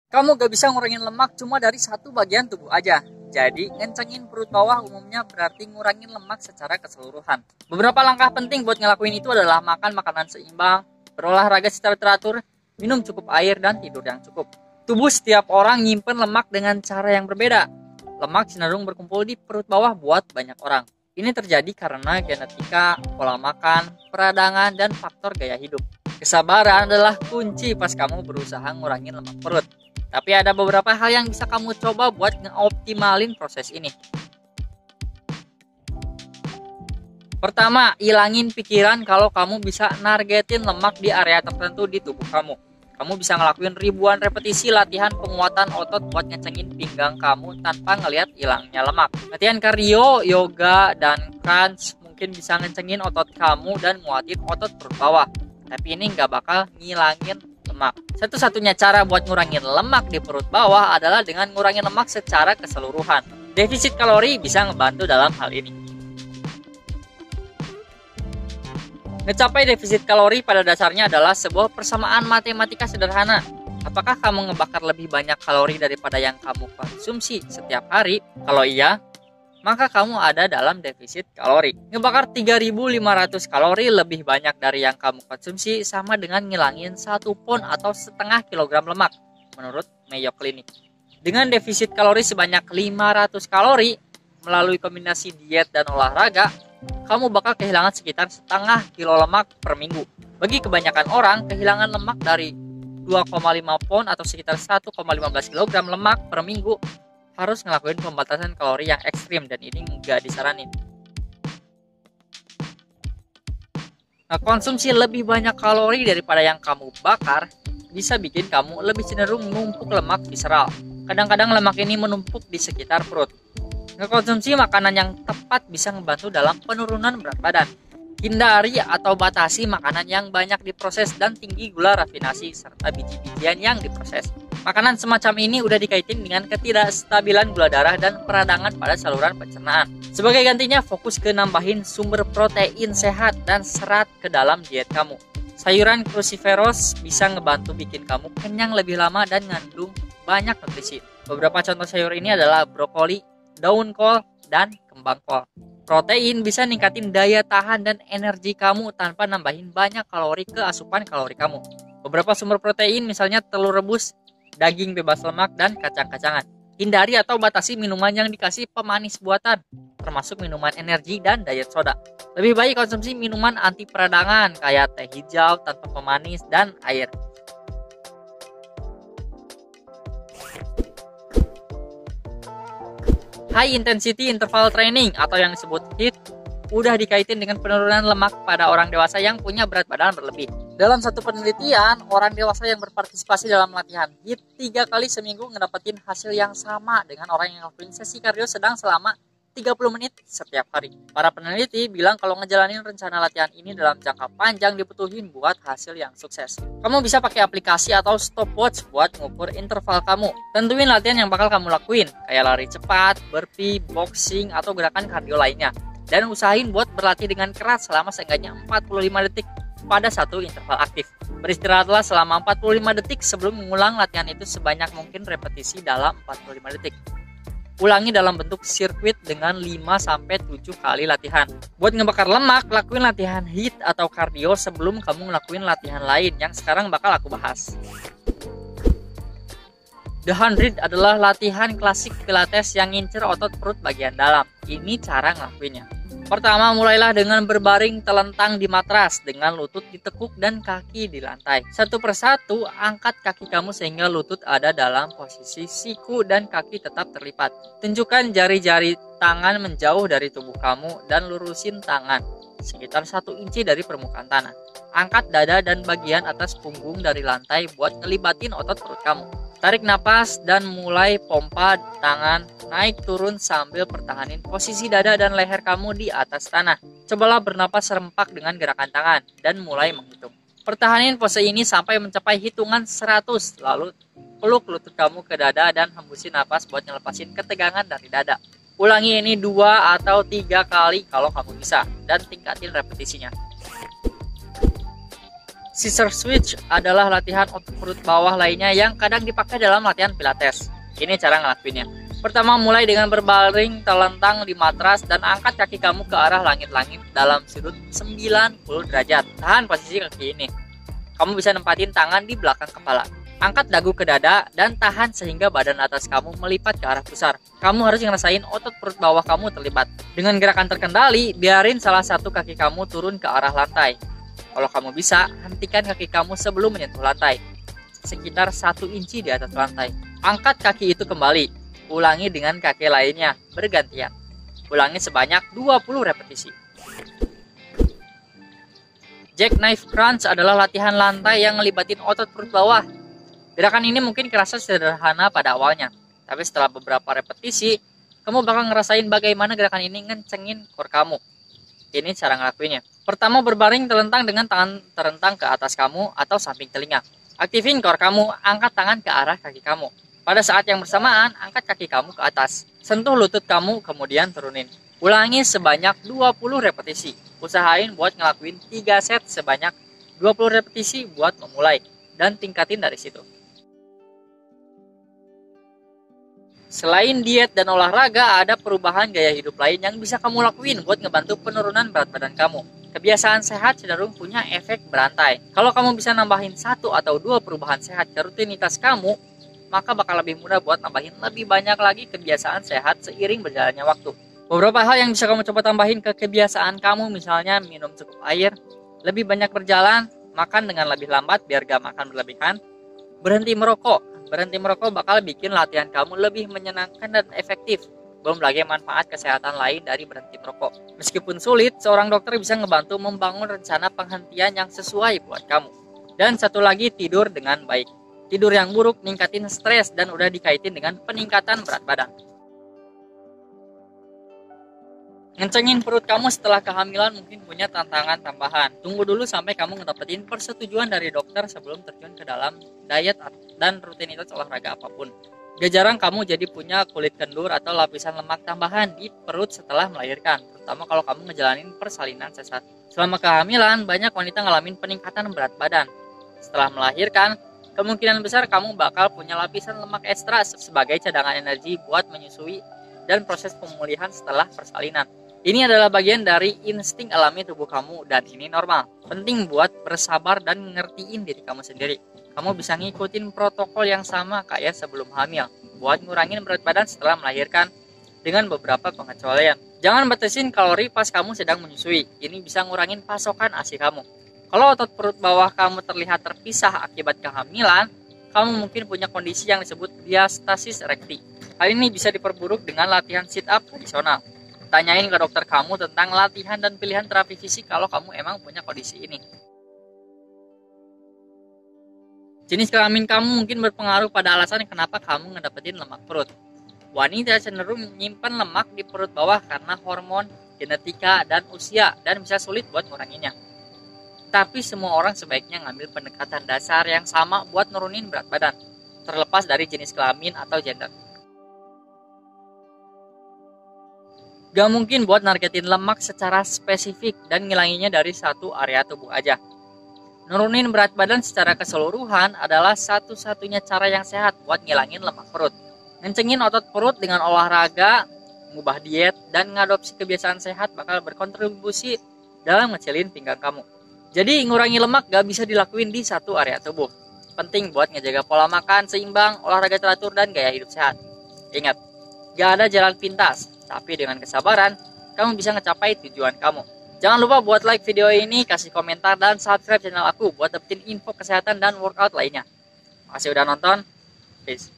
Kamu gak bisa ngurangin lemak cuma dari satu bagian tubuh aja. Jadi, ngencengin perut bawah umumnya berarti ngurangin lemak secara keseluruhan. Beberapa langkah penting buat ngelakuin itu adalah makan makanan seimbang, berolahraga secara teratur, minum cukup air, dan tidur yang cukup. Tubuh setiap orang nyimpen lemak dengan cara yang berbeda. Lemak cenderung berkumpul di perut bawah buat banyak orang. Ini terjadi karena genetika, pola makan, peradangan, dan faktor gaya hidup. Kesabaran adalah kunci pas kamu berusaha ngurangin lemak perut. Tapi ada beberapa hal yang bisa kamu coba buat ngeoptimalin proses ini. Pertama, ilangin pikiran kalau kamu bisa nargetin lemak di area tertentu di tubuh kamu. Kamu bisa ngelakuin ribuan repetisi latihan penguatan otot buat ngecengin pinggang kamu tanpa ngelihat hilangnya lemak. Latihan kardio, yoga, dan crunch mungkin bisa ngecengin otot kamu dan nguatin otot perut bawah. Tapi ini nggak bakal ngilangin lemak. Satu-satunya cara buat ngurangin lemak di perut bawah adalah dengan ngurangin lemak secara keseluruhan. Defisit kalori bisa ngebantu dalam hal ini. Mencapai defisit kalori pada dasarnya adalah sebuah persamaan matematika sederhana. Apakah kamu ngebakar lebih banyak kalori daripada yang kamu konsumsi setiap hari? Kalau iya, maka kamu ada dalam defisit kalori. Ngebakar 3.500 kalori lebih banyak dari yang kamu konsumsi sama dengan ngilangin 1 pon atau setengah kilogram lemak, menurut Mayo Clinic. Dengan defisit kalori sebanyak 500 kalori, melalui kombinasi diet dan olahraga, kamu bakal kehilangan sekitar setengah kilo lemak per minggu. Bagi kebanyakan orang, kehilangan lemak dari 2,5 pon atau sekitar 1,15 kg lemak per minggu harus ngelakuin pembatasan kalori yang ekstrim dan ini nggak disaranin. Nah, konsumsi lebih banyak kalori daripada yang kamu bakar bisa bikin kamu lebih cenderung menumpuk lemak visceral. Kadang-kadang lemak ini menumpuk di sekitar perut. Ngekonsumsi makanan yang tepat bisa membantu dalam penurunan berat badan. Hindari atau batasi makanan yang banyak diproses dan tinggi gula rafinasi serta biji-bijian yang diproses. Makanan semacam ini udah dikaitin dengan ketidakstabilan gula darah dan peradangan pada saluran pencernaan. Sebagai gantinya, fokus ke nambahin sumber protein sehat dan serat ke dalam diet kamu. Sayuran cruciferous bisa ngebantu bikin kamu kenyang lebih lama dan ngandung banyak nutrisi. Beberapa contoh sayur ini adalah brokoli, daun kol, dan kembang kol. Protein bisa ningkatin daya tahan dan energi kamu tanpa nambahin banyak kalori ke asupan kalori kamu. Beberapa sumber protein misalnya telur rebus, daging bebas lemak, dan kacang-kacangan. Hindari atau batasi minuman yang dikasih pemanis buatan, termasuk minuman energi dan diet soda. Lebih baik konsumsi minuman anti peradangan kayak teh hijau tanpa pemanis dan air. High intensity interval training atau yang disebut HIIT udah dikaitin dengan penurunan lemak pada orang dewasa yang punya berat badan berlebih. Dalam satu penelitian, orang dewasa yang berpartisipasi dalam latihan HIIT 3 kali seminggu ngedapetin hasil yang sama dengan orang yang ngelakuin sesi kardio sedang selama 30 menit setiap hari. Para peneliti bilang kalau ngejalanin rencana latihan ini dalam jangka panjang dibutuhin buat hasil yang sukses. Kamu bisa pakai aplikasi atau stopwatch buat ngukur interval kamu. Tentuin latihan yang bakal kamu lakuin, kayak lari cepat, burpee, boxing, atau gerakan kardio lainnya. Dan usahain buat berlatih dengan keras selama seenggaknya 45 detik pada satu interval aktif. Beristirahatlah selama 45 detik sebelum mengulang latihan itu sebanyak mungkin repetisi dalam 45 detik. Ulangi dalam bentuk sirkuit dengan 5-7 kali latihan. Buat ngebakar lemak, lakuin latihan HIIT atau kardio sebelum kamu ngelakuin latihan lain yang sekarang bakal aku bahas. The 100 adalah latihan klasik pilates yang ngincer otot perut bagian dalam. Ini cara ngelakuinnya. Pertama, mulailah dengan berbaring telentang di matras dengan lutut ditekuk dan kaki di lantai. Satu persatu, angkat kaki kamu sehingga lutut ada dalam posisi siku dan kaki tetap terlipat. Tunjukkan jari-jari tangan menjauh dari tubuh kamu dan lurusin tangan sekitar 1 inci dari permukaan tanah. Angkat dada dan bagian atas punggung dari lantai buat ngelibatin otot perut kamu. Tarik napas dan mulai pompa tangan naik turun sambil pertahanin posisi dada dan leher kamu di atas tanah. Cobalah bernapas serempak dengan gerakan tangan dan mulai menghitung. Pertahanin pose ini sampai mencapai hitungan 100, lalu peluk lutut kamu ke dada dan hembusin napas buat ngelepasin ketegangan dari dada. Ulangi ini 2 atau 3 kali kalau kamu bisa dan tingkatin repetisinya. Scissor switch adalah latihan otot perut bawah lainnya yang kadang dipakai dalam latihan pilates. Ini cara ngelakuinnya. Pertama, mulai dengan berbaring terlentang di matras dan angkat kaki kamu ke arah langit-langit dalam sudut 90 derajat. Tahan posisi kaki ini. Kamu bisa nempatin tangan di belakang kepala. Angkat dagu ke dada dan tahan sehingga badan atas kamu melipat ke arah pusar. Kamu harus ngerasain otot perut bawah kamu terlibat. Dengan gerakan terkendali, biarin salah satu kaki kamu turun ke arah lantai. Kalau kamu bisa, hentikan kaki kamu sebelum menyentuh lantai, sekitar 1 inci di atas lantai. Angkat kaki itu kembali. Ulangi dengan kaki lainnya, bergantian. Ulangi sebanyak 20 repetisi. Jackknife crunch adalah latihan lantai yang ngelibatin otot perut bawah. Gerakan ini mungkin kerasa sederhana pada awalnya, tapi setelah beberapa repetisi, kamu bakal ngerasain bagaimana gerakan ini ngencengin core kamu. Ini cara ngelakuinnya. Pertama, berbaring terlentang dengan tangan terentang ke atas kamu atau samping telinga. Aktifin core kamu, angkat tangan ke arah kaki kamu. Pada saat yang bersamaan, angkat kaki kamu ke atas. Sentuh lutut kamu, kemudian turunin. Ulangi sebanyak 20 repetisi. Usahain buat ngelakuin 3 set sebanyak 20 repetisi buat memulai. Dan tingkatin dari situ. Selain diet dan olahraga, ada perubahan gaya hidup lain yang bisa kamu lakuin buat ngebantu penurunan berat badan kamu. Kebiasaan sehat cenderung punya efek berantai. Kalau kamu bisa nambahin 1 atau 2 perubahan sehat ke rutinitas kamu, maka bakal lebih mudah buat nambahin lebih banyak lagi kebiasaan sehat seiring berjalannya waktu. Beberapa hal yang bisa kamu coba tambahin ke kebiasaan kamu, misalnya minum cukup air, lebih banyak berjalan, makan dengan lebih lambat biar gak makan berlebihan, berhenti merokok. Berhenti merokok bakal bikin latihan kamu lebih menyenangkan dan efektif. Belum lagi manfaat kesehatan lain dari berhenti merokok. Meskipun sulit, seorang dokter bisa ngebantu membangun rencana penghentian yang sesuai buat kamu. Dan satu lagi, tidur dengan baik. Tidur yang buruk ningkatin stres dan udah dikaitin dengan peningkatan berat badan. Ngencengin perut kamu setelah kehamilan mungkin punya tantangan tambahan. Tunggu dulu sampai kamu ngedapetin persetujuan dari dokter sebelum terjun ke dalam diet dan rutinitas olahraga apapun. Gak jarang kamu jadi punya kulit kendur atau lapisan lemak tambahan di perut setelah melahirkan, terutama kalau kamu ngejalanin persalinan sesar. Selama kehamilan, banyak wanita ngalamin peningkatan berat badan. Setelah melahirkan, kemungkinan besar kamu bakal punya lapisan lemak ekstra sebagai cadangan energi buat menyusui dan proses pemulihan setelah persalinan. Ini adalah bagian dari insting alami tubuh kamu dan ini normal. Penting buat bersabar dan ngertiin diri kamu sendiri. Kamu bisa ngikutin protokol yang sama kayak sebelum hamil buat ngurangin berat badan setelah melahirkan dengan beberapa pengecualian. Jangan batasin kalori pas kamu sedang menyusui. Ini bisa ngurangin pasokan ASI kamu. Kalau otot perut bawah kamu terlihat terpisah akibat kehamilan, kamu mungkin punya kondisi yang disebut diastasis rekti. Hal ini bisa diperburuk dengan latihan sit up tradisional. Tanyain ke dokter kamu tentang latihan dan pilihan terapi fisik kalau kamu emang punya kondisi ini. Jenis kelamin kamu mungkin berpengaruh pada alasan kenapa kamu ngedapetin lemak perut. Wanita cenderung menyimpan lemak di perut bawah karena hormon, genetika, dan usia, dan bisa sulit buat nguranginnya. Tapi semua orang sebaiknya ngambil pendekatan dasar yang sama buat nurunin berat badan, terlepas dari jenis kelamin atau gender. Gak mungkin buat nargetin lemak secara spesifik dan ngilanginnya dari satu area tubuh aja. Nurunin berat badan secara keseluruhan adalah satu-satunya cara yang sehat buat ngilangin lemak perut. Ngencengin otot perut dengan olahraga, mengubah diet, dan ngadopsi kebiasaan sehat bakal berkontribusi dalam ngecilin pinggang kamu. Jadi ngurangi lemak gak bisa dilakuin di satu area tubuh. Penting buat ngejaga pola makan seimbang, olahraga teratur, dan gaya hidup sehat. Ingat, gak ada jalan pintas. Tapi dengan kesabaran, kamu bisa ngecapai tujuan kamu. Jangan lupa buat like video ini, kasih komentar, dan subscribe channel aku buat dapetin info kesehatan dan workout lainnya. Makasih udah nonton. Peace.